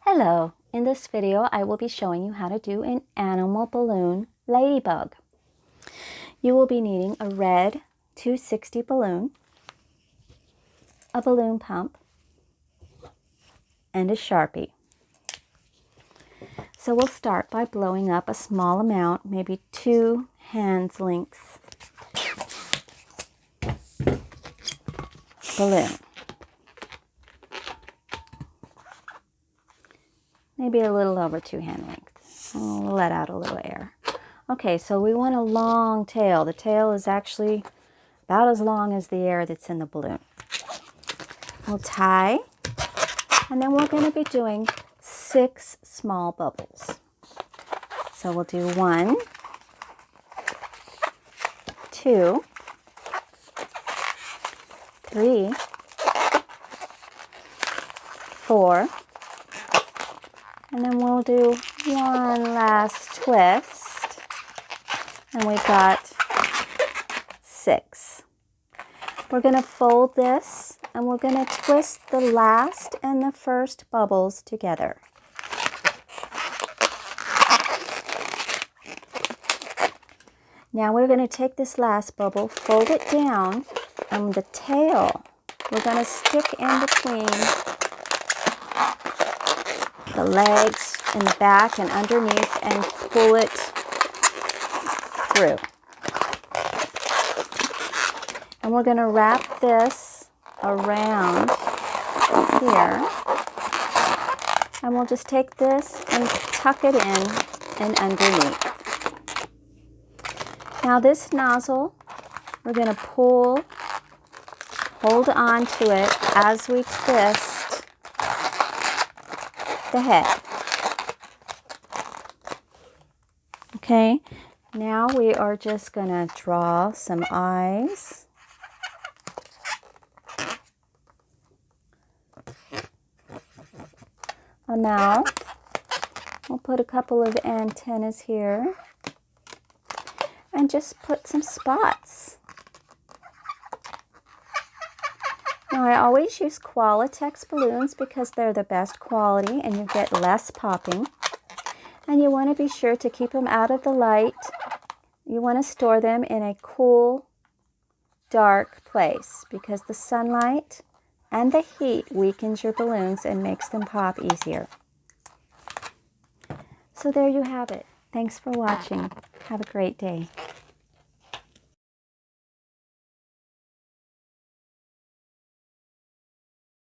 Hello, in this video I will be showing you how to do an animal balloon ladybug. You will be needing a red 260 balloon, a balloon pump, and a Sharpie. So we'll start by blowing up a small amount, maybe 2 hands lengths balloon. Maybe a little over 2 hand lengths. We'll let out a little air. Okay, so we want a long tail. The tail is actually about as long as the air that's in the balloon. We'll tie, and then we're going to be doing 6 small bubbles. So we'll do 1, 2, 3, 4, and then we'll do one last twist, and we've got 6. We're going to fold this, and we're going to twist the last and the first bubbles together. Now we're going to take this last bubble, fold it down, and the tail we're going to stick in between the legs in the back and underneath and pull it through. And we're going to wrap this around here, and we'll just take this and tuck it in and underneath. Now this nozzle, we're going to hold on to it as we twist the head. Okay, now we are just going to draw some eyes. A mouth. We'll put a couple of antennas here. And just put some spots. Now I always use Qualitex balloons because they're the best quality and you get less popping. And you want to be sure to keep them out of the light. You want to store them in a cool, dark place because the sunlight and the heat weakens your balloons and makes them pop easier. So there you have it. Thanks for watching. Have a great day.